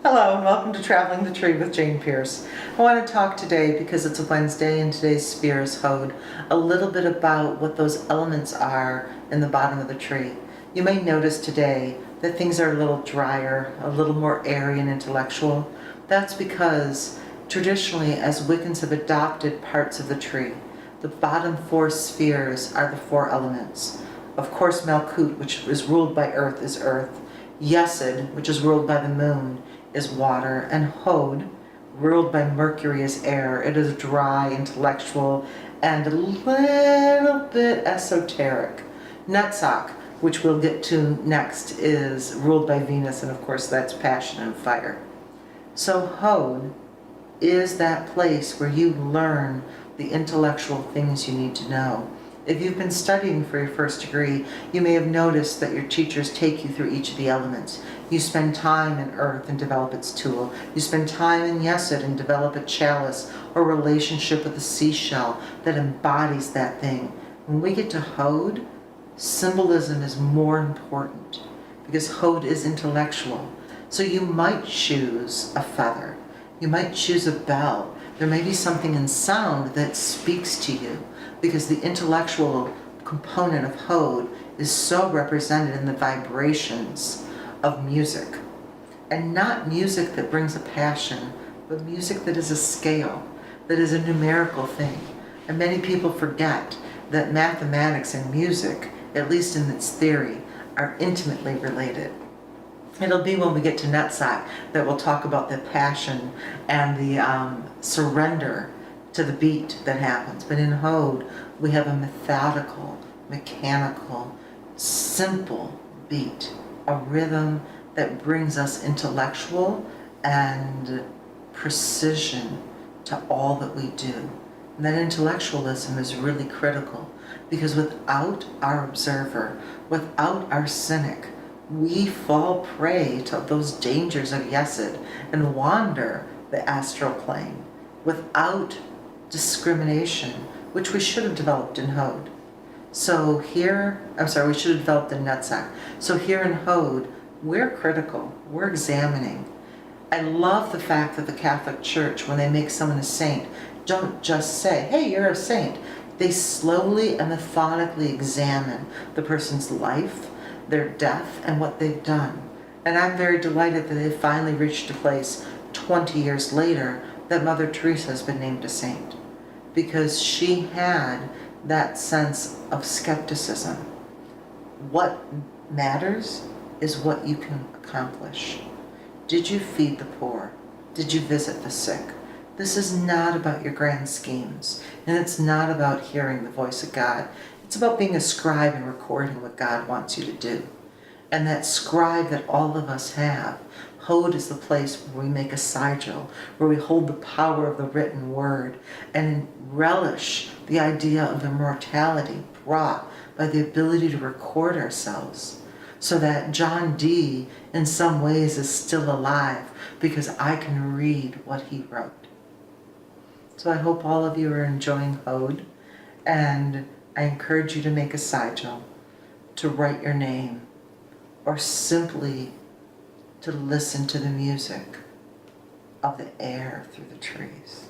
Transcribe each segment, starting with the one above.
Hello and welcome to Traveling the Tree with Jane Pierce. I want to talk today, because it's a Wednesday and today's sphere is Hod, a little bit about what those elements are in the bottom of the tree. You may notice today that things are a little drier, a little more airy and intellectual. That's because traditionally, as Wiccans have adopted parts of the tree, the bottom four spheres are the four elements. Of course, Malkut, which is ruled by earth, is earth. Yesod, which is ruled by the moon, is water, and Hod, ruled by Mercury, is air. It is dry, intellectual, and a little bit esoteric. Netzach, which we'll get to next, is ruled by Venus, and of course that's passion and fire. So Hod is that place where you learn the intellectual things you need to know. If you've been studying for your first degree, you may have noticed that your teachers take you through each of the elements. You spend time in earth and develop its tool. You spend time in Yesod and develop a chalice or relationship with a seashell that embodies that thing. When we get to Hod, symbolism is more important because Hod is intellectual. So you might choose a feather. You might choose a bell. There may be something in sound that speaks to you, because the intellectual component of Hod is so represented in the vibrations of music. And not music that brings a passion, but music that is a scale, that is a numerical thing. And many people forget that mathematics and music, at least in its theory, are intimately related. It'll be when we get to Netzach that we'll talk about the passion and the surrender to the beat that happens. But in Hod, we have a methodical, mechanical, simple beat, a rhythm that brings us intellectual and precision to all that we do. And that intellectualism is really critical, because without our observer, without our cynic, we fall prey to those dangers of Yesod and wander the astral plane without discrimination, which we should have developed in Hod. So here, we should have developed in Netzach. So here in Hod, we're critical, we're examining. I love the fact that the Catholic Church, when they make someone a saint, don't just say, hey, you're a saint. They slowly and methodically examine the person's life, their death, and what they've done. And I'm very delighted that they've finally reached a place 20 years later that Mother Teresa has been named a saint, because she had that sense of skepticism. What matters is what you can accomplish. Did you feed the poor? Did you visit the sick? This is not about your grand schemes, and it's not about hearing the voice of God. It's about being a scribe and recording what God wants you to do. And that scribe that all of us have, Hod is the place where we make a sigil, where we hold the power of the written word and relish the idea of immortality brought by the ability to record ourselves, so that John Dee in some ways is still alive because I can read what he wrote. So I hope all of you are enjoying Hod, and I encourage you to make a sigil, to write your name, or simply to listen to the music of the air through the trees.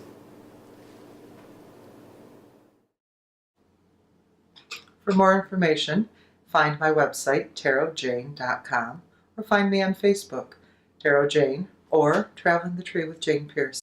For more information, find my website, tarotjane.com, or find me on Facebook, Tarot Jane, or Traveling the Tree with Jane Pierce.